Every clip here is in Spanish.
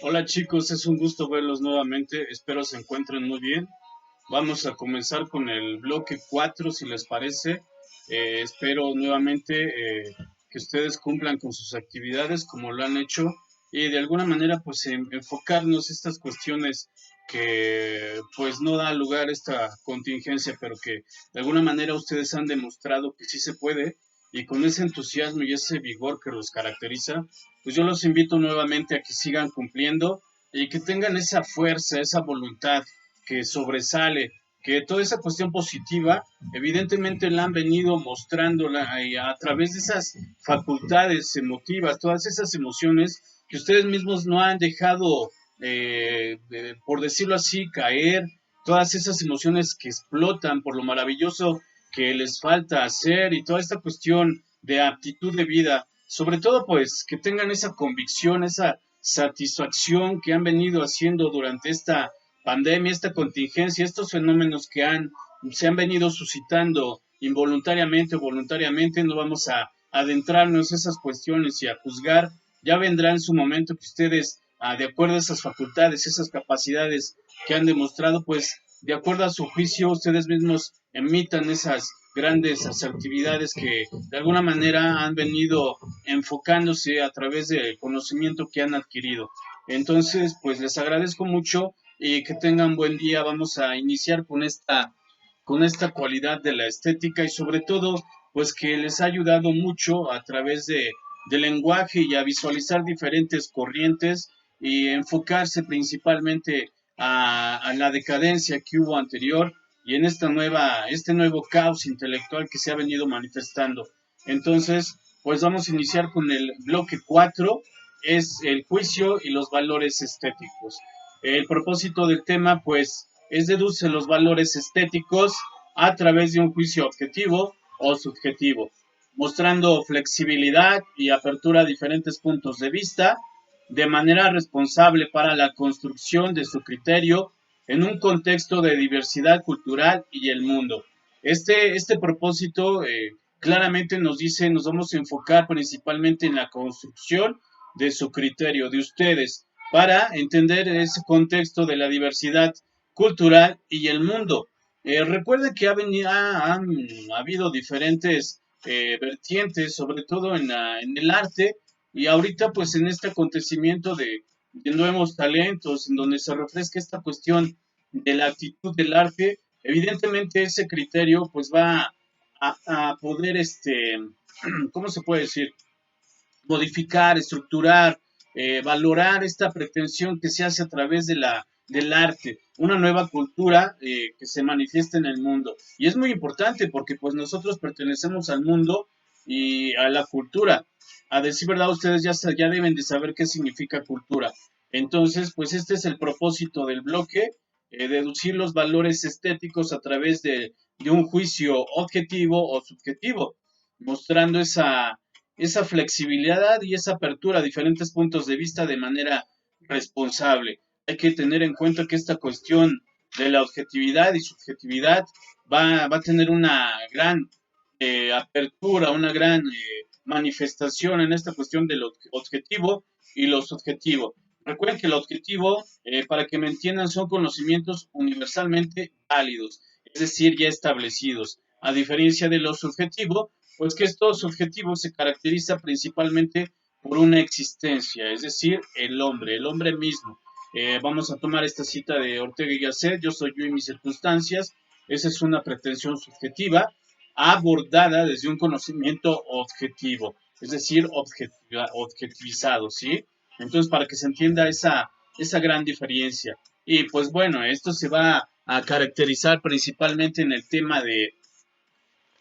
Hola chicos, es un gusto verlos nuevamente, espero se encuentren muy bien. Vamos a comenzar con el bloque 4, si les parece. Espero nuevamente que ustedes cumplan con sus actividades como lo han hecho y de alguna manera pues enfocarnos estas cuestiones que pues no da lugar a esta contingencia, pero que de alguna manera ustedes han demostrado que sí se puede y con ese entusiasmo y ese vigor que los caracteriza, pues yo los invito nuevamente a que sigan cumpliendo y que tengan esa fuerza, esa voluntad que sobresale, que toda esa cuestión positiva, evidentemente la han venido mostrándola a través de esas facultades emotivas, todas esas emociones que ustedes mismos no han dejado, por decirlo así, caer, todas esas emociones que explotan por lo maravilloso que les falta hacer y toda esta cuestión de aptitud de vida, sobre todo pues que tengan esa convicción, esa satisfacción que han venido haciendo durante esta pandemia, esta contingencia, estos fenómenos que se han venido suscitando involuntariamente o voluntariamente, no vamos a adentrarnos en esas cuestiones y a juzgar, ya vendrá en su momento que ustedes, de acuerdo a esas facultades, esas capacidades que han demostrado, pues de acuerdo a su juicio, ustedes mismos emitan esas grandes actividades que de alguna manera han venido enfocándose a través del conocimiento que han adquirido. Entonces, pues les agradezco mucho y que tengan buen día. Vamos a iniciar con esta cualidad de la estética y sobre todo, pues que les ha ayudado mucho a través del lenguaje y a visualizar diferentes corrientes y enfocarse principalmente a la decadencia que hubo anterior y en este nuevo caos intelectual que se ha venido manifestando. Entonces, pues vamos a iniciar con el bloque 4, es el juicio y los valores estéticos. El propósito del tema, pues, es deduce los valores estéticos a través de un juicio objetivo o subjetivo, mostrando flexibilidad y apertura a diferentes puntos de vista, de manera responsable para la construcción de su criterio en un contexto de diversidad cultural y el mundo. Este propósito claramente nos dice, nos vamos a enfocar principalmente en la construcción de su criterio, de ustedes, para entender ese contexto de la diversidad cultural y el mundo. Recuerden que ha habido diferentes vertientes, sobre todo en el arte, y ahorita pues en este acontecimiento de nuevos talentos, en donde se refresca esta cuestión de la actitud del arte, evidentemente ese criterio pues va a poder, ¿cómo se puede decir? Modificar, estructurar, valorar esta pretensión que se hace a través del arte, una nueva cultura que se manifiesta en el mundo. Y es muy importante porque pues nosotros pertenecemos al mundo y a la cultura. A decir verdad, ustedes ya deben de saber qué significa cultura. Entonces, pues este es el propósito del bloque, deducir los valores estéticos a través de un juicio objetivo o subjetivo, mostrando esa flexibilidad y esa apertura a diferentes puntos de vista de manera responsable. Hay que tener en cuenta que esta cuestión de la objetividad y subjetividad va a tener una gran apertura, una gran manifestación en esta cuestión del objetivo y lo subjetivo. Recuerden que el objetivo, para que me entiendan, son conocimientos universalmente válidos, es decir, ya establecidos, a diferencia de lo subjetivo, pues que esto subjetivo se caracteriza principalmente por una existencia, es decir, el hombre mismo. Vamos a tomar esta cita de Ortega y Gasset, yo soy yo y mis circunstancias. Esa es una pretensión subjetiva abordada desde un conocimiento objetivo, es decir, objetivizado, ¿sí? Entonces, para que se entienda esa gran diferencia. Y pues bueno, esto se va a caracterizar principalmente en el tema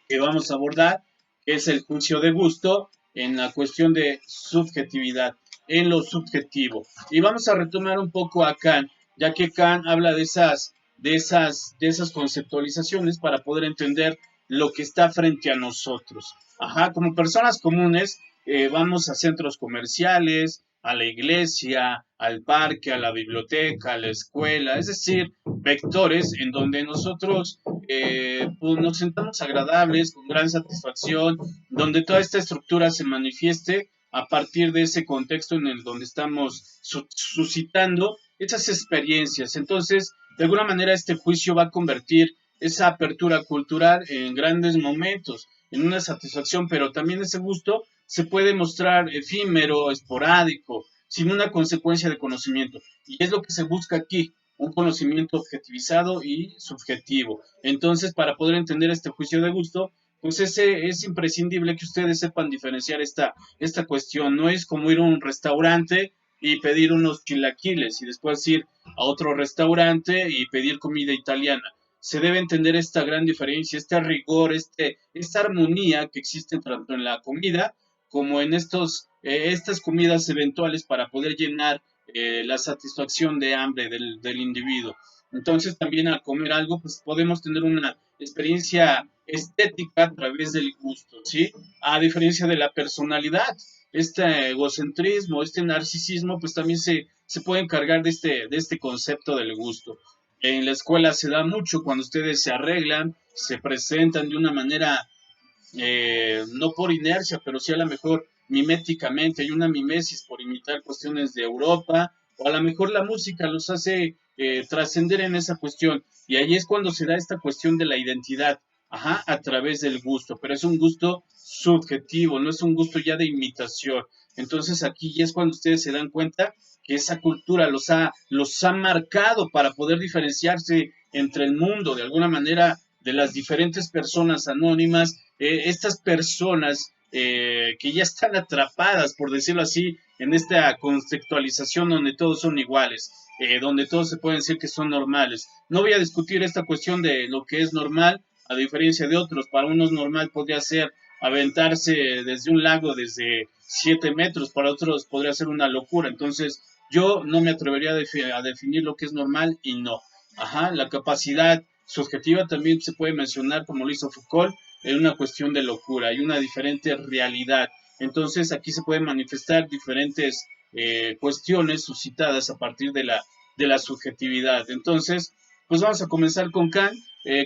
que vamos a abordar, que es el juicio de gusto en la cuestión de subjetividad, en lo subjetivo. Y vamos a retomar un poco a Kant, ya que Kant habla de esas conceptualizaciones para poder entender lo que está frente a nosotros. Ajá, como personas comunes, vamos a centros comerciales, a la iglesia, al parque, a la biblioteca, a la escuela, es decir, vectores en donde nosotros pues nos sentamos agradables, con gran satisfacción, donde toda esta estructura se manifieste a partir de ese contexto en el donde estamos suscitando esas experiencias. Entonces, de alguna manera, este juicio va a convertir esa apertura cultural en grandes momentos, en una satisfacción, pero también ese gusto se puede mostrar efímero, esporádico, sin una consecuencia de conocimiento. Y es lo que se busca aquí, un conocimiento objetivizado y subjetivo. Entonces, para poder entender este juicio de gusto, pues es imprescindible que ustedes sepan diferenciar esta cuestión. No es como ir a un restaurante y pedir unos chilaquiles y después ir a otro restaurante y pedir comida italiana. Se debe entender esta gran diferencia, este rigor, esta armonía que existe tanto en la comida como en estas comidas eventuales para poder llenar la satisfacción de hambre del individuo. Entonces también al comer algo, pues podemos tener una experiencia estética a través del gusto, ¿sí? A diferencia de la personalidad, este egocentrismo, este narcisismo, pues también se puede encargar de este concepto del gusto. En la escuela se da mucho cuando ustedes se arreglan, se presentan de una manera no por inercia, pero sí a lo mejor miméticamente, hay una mimesis por imitar cuestiones de Europa, o a lo mejor la música los hace trascender en esa cuestión, y ahí es cuando se da esta cuestión de la identidad, ajá, a través del gusto, pero es un gusto subjetivo, no es un gusto ya de imitación. Entonces aquí ya es cuando ustedes se dan cuenta que esa cultura los ha marcado para poder diferenciarse entre el mundo, de alguna manera, de las diferentes personas anónimas, estas personas que ya están atrapadas, por decirlo así, en esta conceptualización donde todos son iguales, donde todos se pueden decir que son normales. No voy a discutir esta cuestión de lo que es normal, a diferencia de otros. Para unos normal podría ser aventarse desde un lago desde 7 metros, para otros podría ser una locura. Entonces, yo no me atrevería a definir lo que es normal y no. Ajá, la capacidad subjetiva también se puede mencionar, como lo hizo Foucault, en una cuestión de locura, hay una diferente realidad. Entonces aquí se pueden manifestar diferentes cuestiones suscitadas a partir de la subjetividad. Entonces, pues vamos a comenzar con Kant.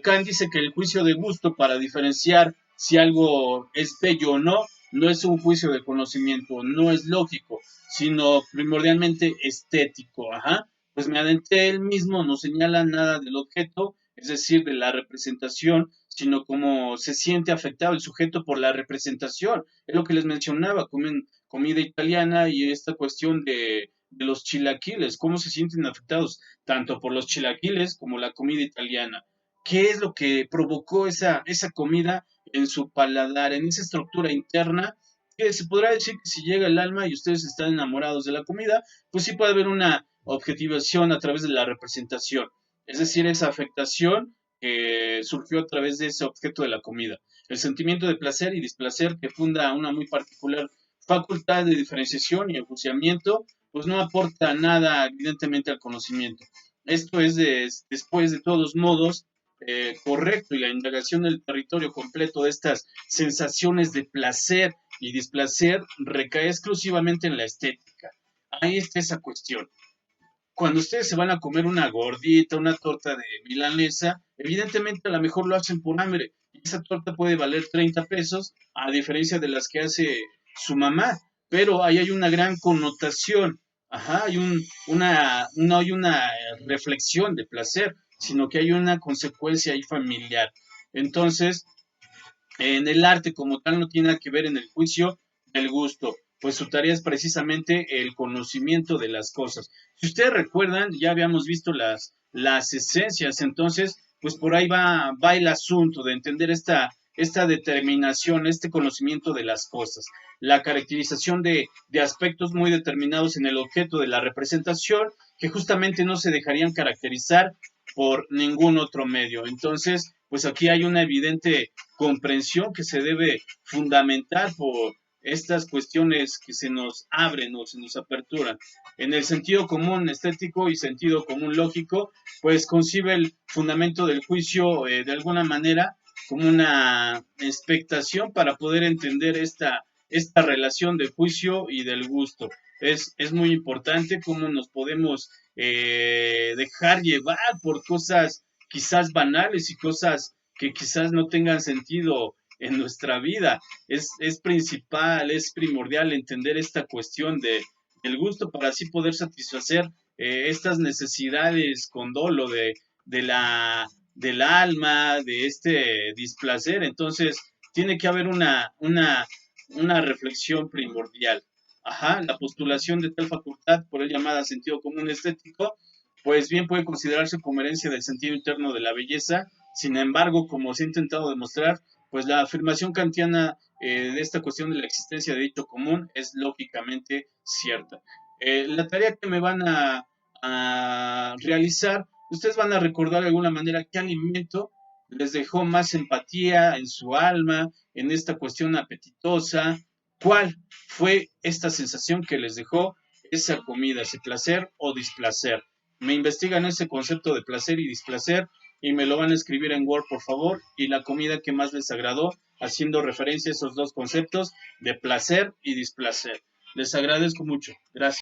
Kant dice que el juicio de gusto para diferenciar si algo es bello o no, no es un juicio de conocimiento, no es lógico, sino primordialmente estético. Ajá. Pues mediante él mismo no señala nada del objeto, es decir, de la representación, sino cómo se siente afectado el sujeto por la representación. Es lo que les mencionaba, comen comida italiana y esta cuestión de los chilaquiles, cómo se sienten afectados tanto por los chilaquiles como la comida italiana. ¿Qué es lo que provocó esa comida en su paladar, en esa estructura interna? Que se podrá decir que si llega el alma y ustedes están enamorados de la comida, pues sí puede haber una objetivación a través de la representación. Es decir, esa afectación que surgió a través de ese objeto de la comida. El sentimiento de placer y displacer que funda una muy particular facultad de diferenciación y enjuiciamiento, pues no aporta nada evidentemente al conocimiento. Esto es después de todos modos correcto, y la indagación del territorio completo de estas sensaciones de placer y displacer recae exclusivamente en la estética. Ahí está esa cuestión. Cuando ustedes se van a comer una gordita, una torta de milanesa, evidentemente a lo mejor lo hacen por hambre. Y esa torta puede valer 30 pesos, a diferencia de las que hace su mamá. Pero ahí hay una gran connotación. Ajá, no hay una reflexión de placer, sino que hay una consecuencia ahí familiar. Entonces, en el arte como tal no tiene nada que ver en el juicio del gusto, pues su tarea es precisamente el conocimiento de las cosas. Si ustedes recuerdan, ya habíamos visto las esencias, entonces, pues por ahí va el asunto de entender esta determinación, este conocimiento de las cosas, la caracterización de aspectos muy determinados en el objeto de la representación, que justamente no se dejarían caracterizar por ningún otro medio. Entonces, pues aquí hay una evidente comprensión que se debe fundamentar por estas cuestiones que se nos abren o se nos aperturan. En el sentido común estético y sentido común lógico, pues concibe el fundamento del juicio de alguna manera como una expectación para poder entender esta relación de juicio y del gusto. Es muy importante cómo nos podemos dejar llevar por cosas quizás banales y cosas que quizás no tengan sentido en nuestra vida. Es principal, es primordial entender esta cuestión del gusto para así poder satisfacer estas necesidades con dolo de del alma, de este displacer. Entonces, tiene que haber una reflexión primordial. Ajá, la postulación de tal facultad, por él llamada sentido común estético, pues bien puede considerarse como herencia del sentido interno de la belleza. Sin embargo, como se ha intentado demostrar, pues la afirmación kantiana de esta cuestión de la existencia de dicho común es lógicamente cierta. La tarea que me van a realizar, ustedes van a recordar de alguna manera qué alimento les dejó más empatía en su alma, en esta cuestión apetitosa, cuál fue esta sensación que les dejó esa comida, ese placer o displacer. Me investigan ese concepto de placer y displacer y me lo van a escribir en Word, por favor, y la comida que más les agradó, haciendo referencia a esos dos conceptos de placer y displacer. Les agradezco mucho. Gracias.